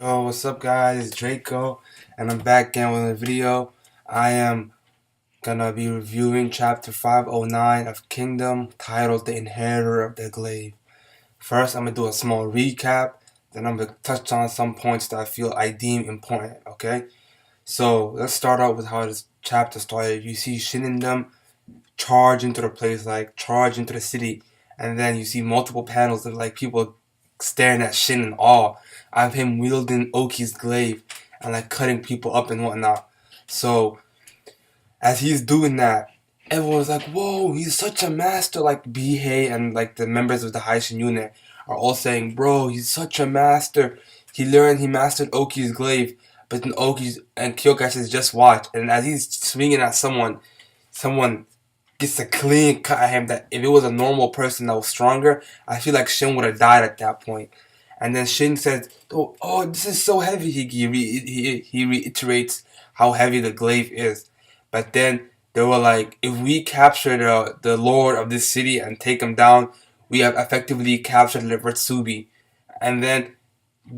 Yo, what's up guys, it's Draco, and I'm back again with a video. I am gonna be reviewing chapter 509 of Kingdom, titled The Inheritor of the Glaive. First, I'm gonna do a small recap, then I'm gonna touch on some points that I deem important, okay? So, let's start out with how this chapter started. You see Shin and them charge into the place, like charge into the city, and then you see multiple panels of like people staring at Shin in awe of him wielding Oki's glaive and like cutting people up and whatnot. So as he's doing that, everyone's like, "Whoa, he's such a master!" Like Bihei and like the members of the Haishin unit are all saying, "Bro, he's such a master. He mastered Oki's glaive." But then Oki's and Kyokai says, "Just watch." And as he's swinging at someone gets a clean cut at him that if it was a normal person that was stronger, I feel like Shin would have died at that point. And then Shin says, "Oh, this is so heavy." He reiterates how heavy the glaive is. But then they were like, if we capture the lord of this city and take him down, we have effectively captured the Retsubi. And then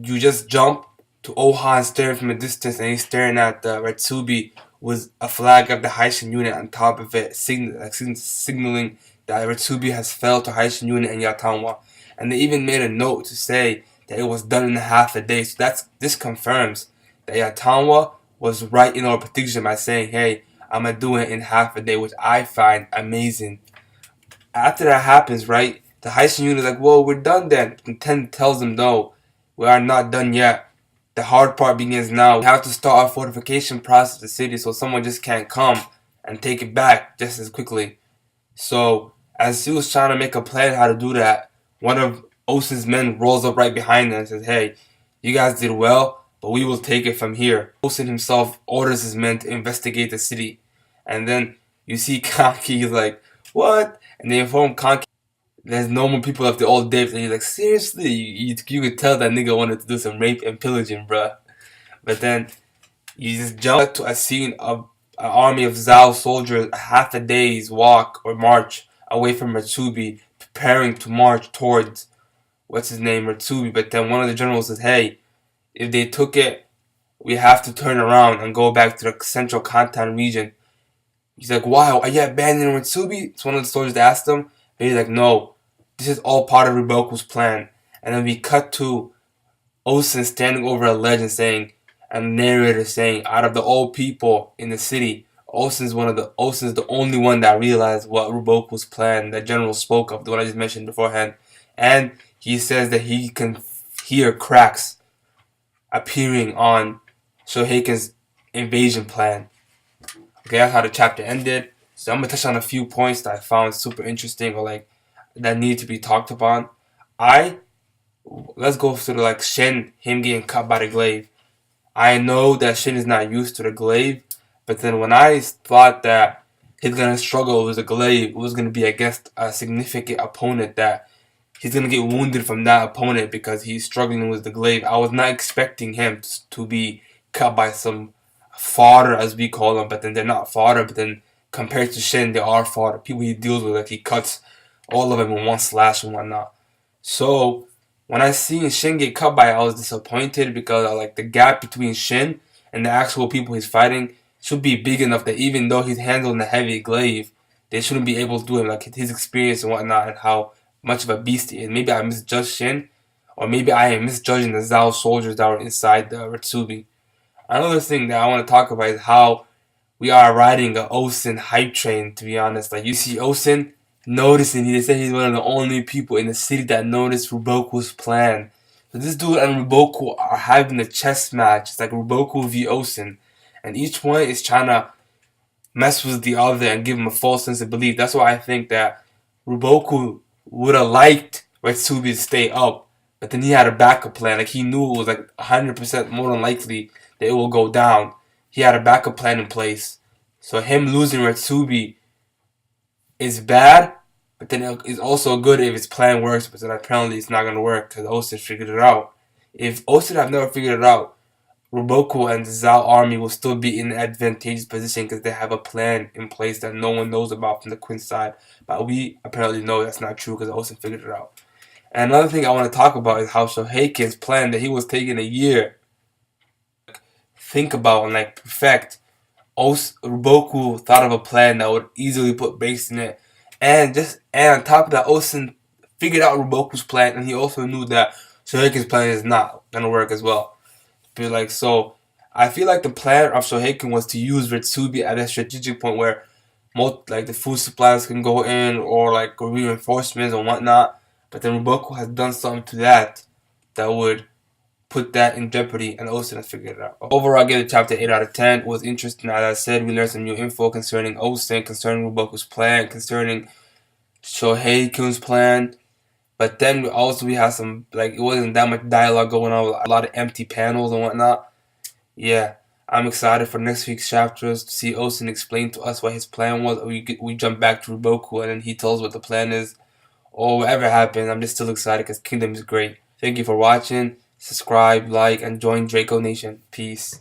you just jump to Ohan staring from a distance, and he's staring at the Retsubi with a flag of the Haishin unit on top of it, signaling that Retsubi has fell to Haishin unit and Yatanwa. And they even made a note to say that it was done in half a day. So this confirms that Yatanwa was right in our prediction by saying, "Hey, I'm gonna do it in half a day," which I find amazing. After that happens, right, the Haishin unit is like, "Well, we're done then." And Ten tells them, "No, we are not done yet. The hard part begins now. We have to start our fortification process of the city so someone just can't come and take it back just as quickly." So, as he was trying to make a plan how to do that, one of OUSEN's men rolls up right behind them and says, "Hey, you guys did well, but we will take it from here." OUSEN himself orders his men to investigate the city. And then you see Kanki, he's like, "What?" And they inform Kanki there's no more people left, they're all dead. And he's like, "Seriously?" You could tell that nigga wanted to do some rape and pillaging, bruh. But then you just jump to a scene of an army of Zhao soldiers half a day's walk or march away from Retsubi, preparing to march towards what's his name, Retsubi. But then one of the generals says, "Hey, if they took it, we have to turn around and go back to the central Kantan region." He's like, "Why? Are you abandoning Retsubi?" It's one of the soldiers that asked him. But he's like, "No, this is all part of Riboku's plan." And then we cut to OUSEN standing over a ledge and saying, and the narrator saying, out of the old people in the city, OUSEN's the only one that realized what Riboku's plan that General spoke of, the one I just mentioned beforehand. And he says that he can hear cracks appearing on Shoheiken's invasion plan. Okay, that's how the chapter ended. So I'm gonna touch on a few points that I found super interesting or like that need to be talked upon. I Let's go through like Shin, him getting cut by the glaive. I know that Shin is not used to the glaive, but then when I thought that he's gonna struggle with the glaive, it was gonna be against a significant opponent that he's gonna get wounded from that opponent because he's struggling with the glaive. I was not expecting him to be cut by some fodder, as we call them, but then they're not fodder. But then compared to Shin, they are fodder. People he deals with, like he cuts all of them in one slash and whatnot. So when I seen Shin get cut by it, I was disappointed because like the gap between Shin and the actual people he's fighting should be big enough that even though he's handling the heavy glaive, they shouldn't be able to do it. Like his experience and whatnot and how much of a beast he is. Maybe I misjudged Shin, or maybe I am misjudging the Zhao soldiers that were inside the Retsubi. Another thing that I want to talk about is how we are riding a OUSEN hype train, to be honest. Like you see OUSEN noticing, they say he's one of the only people in the city that noticed Ruboku's plan. So this dude and Ruboku are having a chess match. It's like Ruboku v OUSEN. And each one is trying to mess with the other and give him a false sense of belief. That's why I think that Ruboku would have liked Retsubi to stay up. But then he had a backup plan. Like he knew it was like 100% more than likely that it will go down. He had a backup plan in place. So him losing Retsubi is bad, but then it's also good if his plan works, but then apparently it's not going to work because OUSEN figured it out. If OUSEN have never figured it out, Ruboku and the Zhao army will still be in an advantageous position because they have a plan in place that no one knows about from the Quinn side. But we apparently know that's not true because OUSEN figured it out. And another thing I want to talk about is how Shoheiken's plan that he was taking a year. think about and like perfect, Roboku thought of a plan that would easily put base in it, and on top of that, Osen figured out Roboku's plan, and he also knew that Shoheiken's plan is not gonna work as well. But like so, I feel like the plan of Shoheiken was to use Ritsubi at a strategic point where like the food supplies can go in or like reinforcements and whatnot. But then Roboku has done something to that would put that in jeopardy, and Osen has figured it out. Overall, I give it chapter 8 out of 10. It was interesting. As I said, we learned some new info concerning Osen, concerning Ruboku's plan, concerning Shohei-kun's plan. But then also we had some, like, it wasn't that much dialogue going on, with a lot of empty panels and whatnot. Yeah, I'm excited for next week's chapters to see Osen explain to us what his plan was. We jump back to Ruboku and then he tells us what the plan is. Or whatever happens, I'm just still excited because Kingdom is great. Thank you for watching. Subscribe, like, and join Draco Nation. Peace.